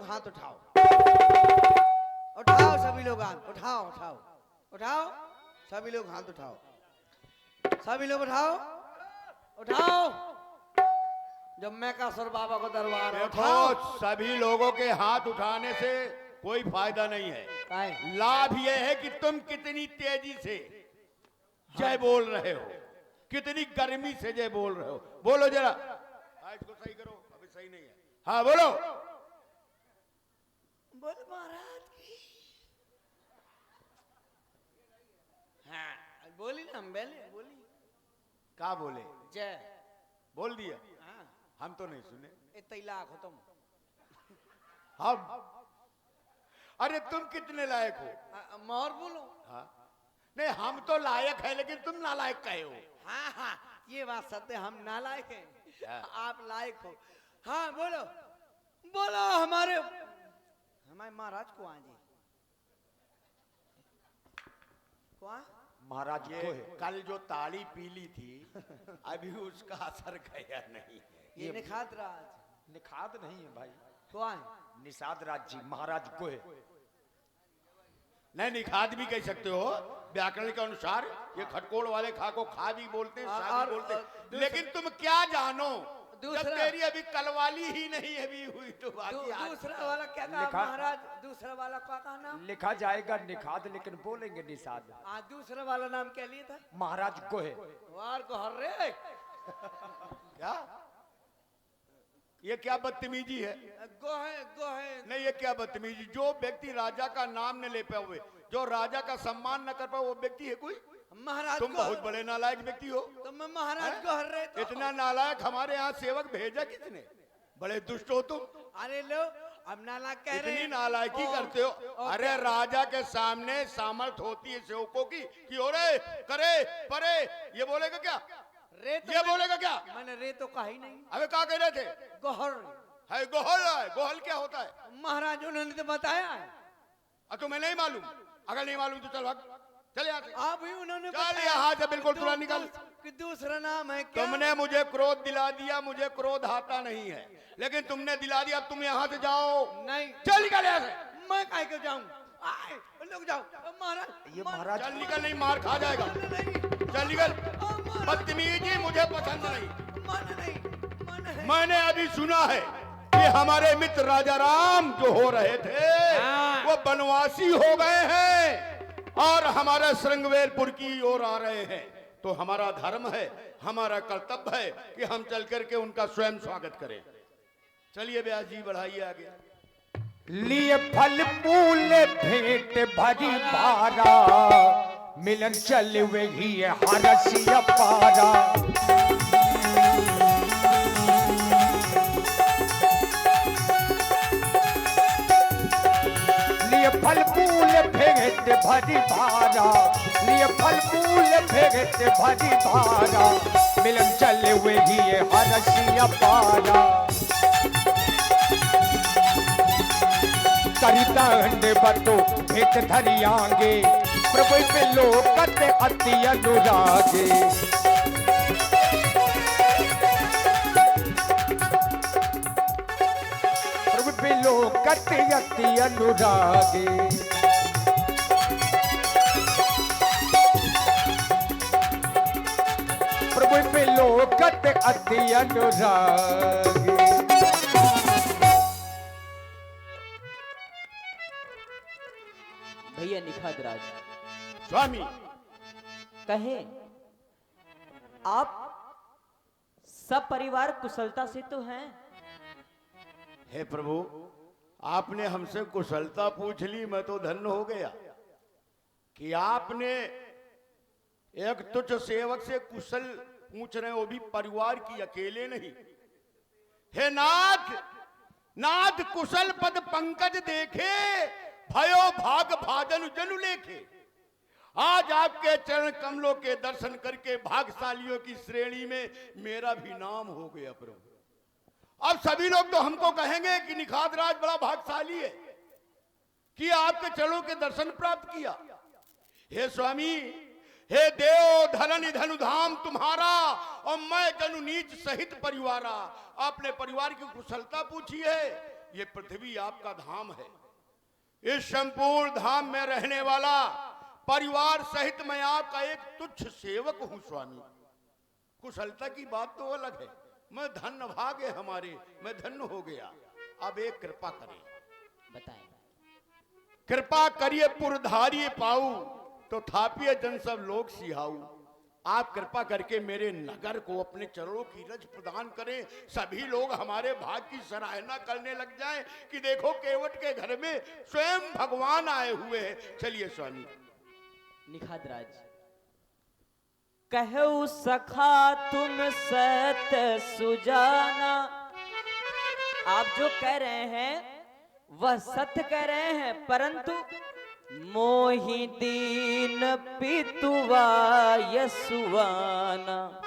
हाथ उठाओ, उठाओ सभी लोग हाथ उठाओ, उठाओ उठाओ, सभी लोग हाथ उठाओ, सभी लोग उठाओ, उठाओ। जब मैं का सुर बाबा को दरबार है, देखो सभी लोगों के हाथ उठाने से कोई फायदा नहीं है। लाभ यह है कि तुम कितनी तेजी से जय बोल रहे हो, कितनी गर्मी से जय बोल रहे हो। बोलो जरा, इसको सही करो, अभी सही नहीं है। हाँ बोलो, बोल महाराज की। हाँ बोली ना, हम पहले बोली। क्या बोले? जय बोल दिया। हाँ, हम तो नहीं सुने। इतनी लाख हो तुम। हम, अरे तुम कितने लायक हो? मोर बोलो। हाँ नहीं, हम तो लायक है लेकिन तुम नालायक कहे हो। हाँ हाँ, ये बात सत्य, हम नालायक हैं, क्या? आप लायक हो। हाँ बोलो, बोलो हमारे महाराज को जी कौन? महाराज ये कल जो ताली पीली थी अभी उसका असर गया नहीं है। ये निखात राज। निखात नहीं है भाई, कौन? निषाद राज जी महाराज को है। नहीं, निखात भी कह सकते हो, व्याकरण के अनुसार। ये खटकोड़ वाले खा को खा भी बोलते हैं, सा भी बोलते हैं। लेकिन तुम क्या जानो, जब तेरी अभी कलवाली ही नहीं अभी हुई तो दूसरा वाला क्या कहा महाराज? दूसरा वाला क्या कहा नाम? लिखा जाएगा निखात लेकिन बोलेंगे निषाद। दूसरा वाला नाम क्या लिया था? महाराज को है। वार को हर रे क्या? ये क्या बदतमीजी है? गो है नहीं, ये क्या बदतमीजी? जो व्यक्ति राजा का नाम न ले पाए हुए, जो राजा का सम्मान न कर पाए, वो व्यक्ति है कोई? महाराज तुम बहुत बड़े नालायक व्यक्ति हो। तुम महाराज को हर रहे तो। इतना नालायक हमारे यहाँ सेवक भेजा किसने? बड़े दुष्ट हो तुम। अरे लो, अब नालायक कह रहे इतनी हैं। नालायकी करते हो। अरे राजा के सामने सामर्थ होती है सेवकों की कि ओरे करे परे, ये बोलेगा क्या? रे तो ये बोलेगा क्या? मैंने रे तो कहा ही नहीं। अबे क्या कह रहे थे? गोहर है गोहल है। गोहल क्या होता है? महाराज उन्होंने तो बताया है। तुम्हें नहीं मालूम? अगर नहीं मालूम तो चल भाग, चल यहाँ से। आप ही उन्होंने चल यहाँ से बिल्कुल तुरंत निकल। कि दूसरा नाम है क्या? तुमने मुझे क्रोध दिला दिया, मुझे क्रोध आता नहीं है, लेकिन तुमने दिला दिया। अब तुम यहाँ से जाओ। नहीं, चल निकल यहाँ से। मैं काहे को जाऊं? लोग जाओ महाराज। ये महाराज चल निकल, नहीं मार खा जाएगा। चल निकल। बदतमीजी मुझे पसंद नहीं। मैंने अभी सुना है कि हमारे मित्र राजा राम जो हो रहे थे वो बनवासी हो गए हैं और हमारे श्रृंगवेरपुर की ओर आ रहे हैं। तो हमारा धर्म है, हमारा कर्तव्य है कि हम चल करके उनका स्वयं स्वागत करें। चलिए व्यास जी, बढ़ाइए आगे। लिए फल फूल भेंट भरी भारा, मिलन चल वही हरसिया पारा। लिए फल फूल भेंट भरी भारा, लिए फल फूल भेंट भरी भारा, मिलन चल वही हरसिया पारा। करिता हंड बतो भेंट धरियांगे, प्रभु पे लोकत अति अनुरागे। प्रभु पे लोकत अति अनुरागे। प्रभु पे लोकत अति अनुरागे। भैया निखात राज स्वामी कहे, आप सब परिवार कुशलता से तो हैं? हे प्रभु, आपने हमसे कुशलता पूछ ली, मैं तो धन्य हो गया कि आपने एक तुच्छ सेवक से कुशल पूछ रहे, वो भी परिवार की, अकेले नहीं। हे नाथ, नाथ कुशल पद पंकज देखे, भयो भाग भाजन जनु लेखे। आज आपके चरण कमलों के दर्शन करके भाग्यशालियों की श्रेणी में मेरा भी नाम हो गया प्रभु। अब सभी लोग तो हमको कहेंगे कि निखात राज बड़ा भाग्यशाली है कि आपके चरणों के दर्शन प्राप्त किया। हे स्वामी, हे देव धन धनु धाम तुम्हारा, और मैं जनु नीच सहित परिवारा। आपने परिवार की कुशलता पूछी है ये पृथ्वी आपका धाम है। इस संपूर्ण धाम में रहने वाला परिवार सहित मैं आपका एक तुच्छ सेवक हूं स्वामी। कुशलता की बात तो अलग है, मैं धन्य भाग्य हमारे, मैं धन्य हो गया। अब एक कृपा करें, बताएं। कृपा करिए पुरधारिये पाऊ, तो थापिए जन सब लोग सिहाऊ। आप कृपा करके मेरे नगर को अपने चरणों की रज प्रदान करें। सभी लोग हमारे भाग्य की सराहना करने लग जाएं कि देखो केवट के घर में स्वयं भगवान आए हुए हैं। चलिए स्वामी। निखादराज, कहु सखा तुम सत सुजाना। आप जो कह रहे हैं वह सत्य कह रहे हैं, परंतु मोहि दीन पितुवा यशुवाना।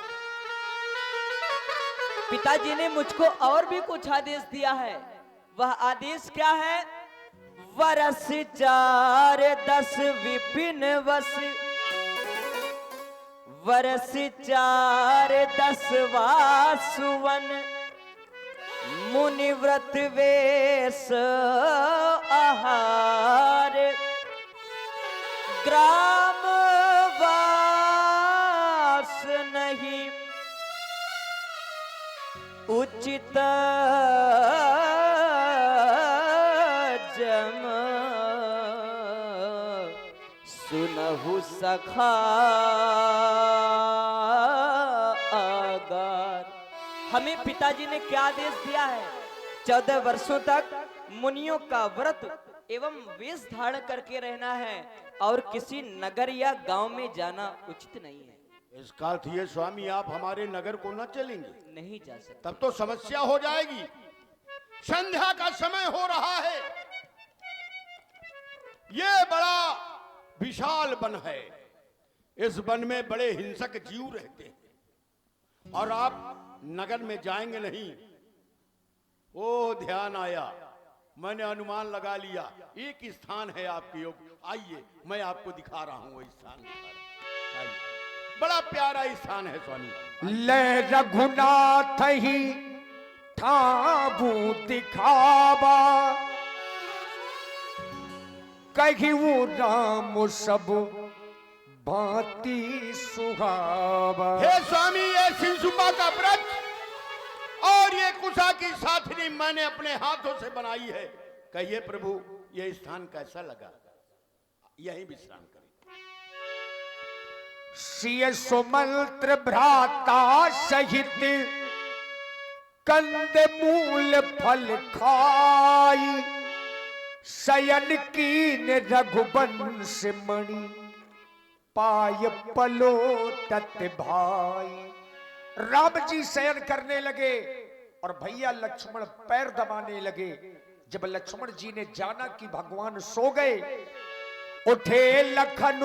पिताजी ने मुझको और भी कुछ आदेश दिया है। वह आदेश क्या है? वरस 4 10 विपिन वस, वरस 4 10 वासुवन, मुनिव्रत वेश आहार, ग्राम वास नहीं उचित जम, सुनहु सखा आगार। हमें पिताजी ने क्या आदेश दिया है? 14 वर्षों तक मुनियों का व्रत एवं वेश धारण करके रहना है और किसी नगर या गांव में जाना उचित नहीं है। इसका अर्थ ये स्वामी आप हमारे नगर को न चलेंगे? नहीं जा सकते। तब तो समस्या हो जाएगी। संध्या का समय हो रहा है, ये बड़ा विशाल वन है। इस वन में बड़े हिंसक जीव रहते हैं और आप नगर में जाएंगे नहीं। ओ ध्यान आया, मैंने अनुमान लगा लिया। एक स्थान है आपके योग, आइए मैं आपको दिखा रहा हूं वो स्थान। आइए, बड़ा प्यारा स्थान है स्वामी। ले रघुनाथ ही ठाबू दिखावा, कही वो राम सब भांति सुहावा। हे स्वामी, ये सिंसुपा का वृक्ष और ये कुशा की साथनी मैंने अपने हाथों से बनाई है। कहिए प्रभु, यह स्थान कैसा लगा? यहीं विश्राम करें। सिय सुमंत्र भ्राता सहित कंद मूल फल खाई, शयन कीन रघुवंश मणि पाय पलो तत भाई। राम जी शयन करने लगे और भैया लक्ष्मण पैर दबाने लगे। जब लक्ष्मण जी ने जाना कि भगवान सो गए, उठे लखन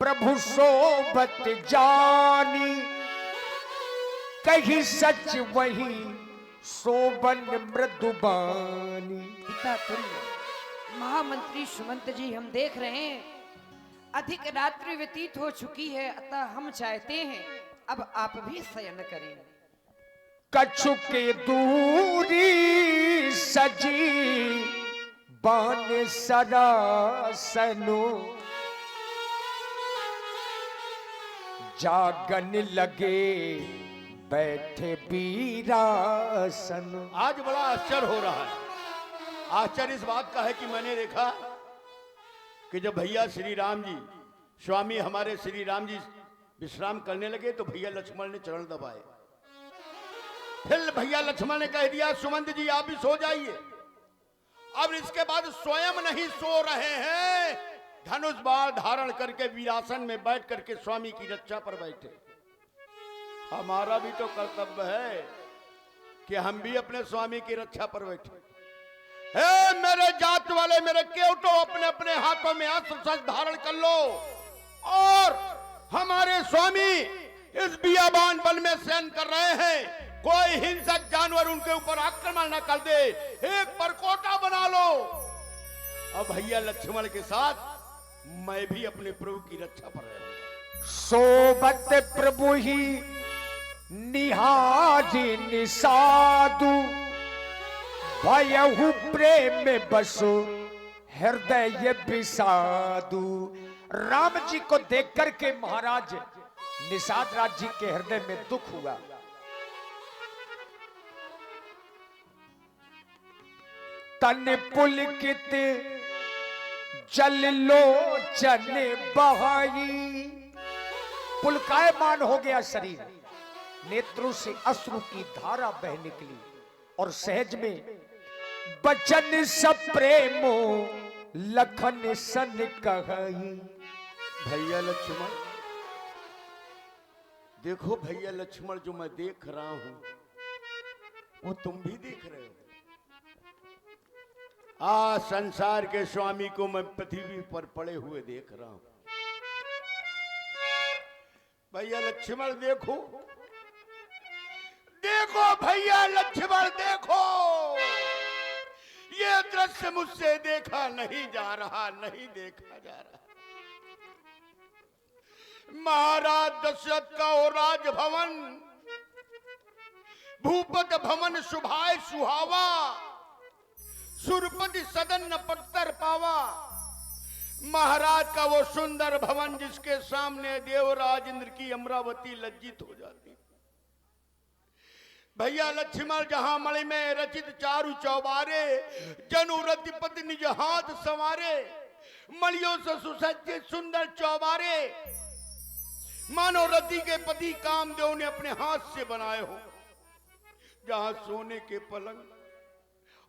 प्रभु सोबत जानी, कही सच वही सोबन मृदुबानी। पिता तुल्य महामंत्री सुमंत जी, हम देख रहे हैं अधिक रात्रि व्यतीत हो चुकी है, अतः हम चाहते हैं अब आप भी शयन करें। कछु के दूरी सजी बान सरासनो, जागन लगे बैठे बीरासन। आज बड़ा आश्चर्य हो रहा है। आश्चर्य इस बात का है कि मैंने देखा कि जब भैया श्री राम जी, स्वामी हमारे श्री राम जी विश्राम करने लगे तो भैया लक्ष्मण ने चरण दबाए। फिर भैया लक्ष्मण ने कह दिया, सुमंत जी आप भी सो जाइए। अब इसके बाद स्वयं नहीं सो रहे हैं, धनुष बाण धारण करके वीरासन में बैठ करके स्वामी की रक्षा पर बैठे। हमारा भी तो कर्तव्य है कि हम भी अपने स्वामी की रक्षा पर बैठे। हे मेरे जात वाले, मेरे केवटो, अपने अपने हाथों में अस्त्र शस्त्र धारण कर लो और हमारे स्वामी इस बियाबान वन में शयन कर रहे हैं। कोई हिंसक जानवर उनके ऊपर आक्रमण न कर दे, एक परकोटा बना लो। अब भैया लक्ष्मण के साथ मैं भी अपने प्रभु की रक्षा पर रहूंगा। सोबत प्रभु ही निहारी निसादु, भयहु प्रेम में बसो हृदय विषादु। राम जी को देख करके महाराज निषाद राज जी के हृदय में दुख हुआ। तन पुलकित जल लोचन बहाई। पुलकायमान हो गया शरीर, नेत्रों से अश्रु की धारा बह निकली और सहज में बचन सब प्रेमो लखन सन कहई। भैया लक्ष्मण, देखो भैया लक्ष्मण, जो मैं देख रहा हूं वो तुम भी देख रहे हो। संसार के स्वामी को मैं पृथ्वी पर पड़े हुए देख रहा हूं। भैया लक्ष्मण देखो, देखो भैया लक्ष्मण देखो, ये दृश्य मुझसे देखा नहीं जा रहा, नहीं देखा जा रहा। महाराज दशरथ का और राजभवन, भूपत भवन शुभाए सुहावा, सुरपति सदन न पत्थर पावा। महाराज का वो सुंदर भवन जिसके सामने देवराज इंद्र की अमरावती लज्जित हो जाती। भैया लक्ष्मण जहां मणि में रचित चारु चौबारे, जनु रतिपति निज हाथ संवारे, मणियों से सुसज्जित सुंदर चौबारे, मानो रति के पति कामदेव ने अपने हाथ से बनाए हो। जहां सोने के पलंग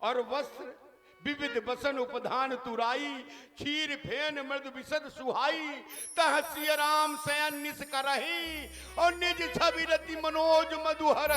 और वस्त्र, विविध बसन उपधान तुराई, क्षीर फेन मृद विशद सुहाई, तह सिय राम शयन निस करही, और निज छवि रति मनोज मधुहर।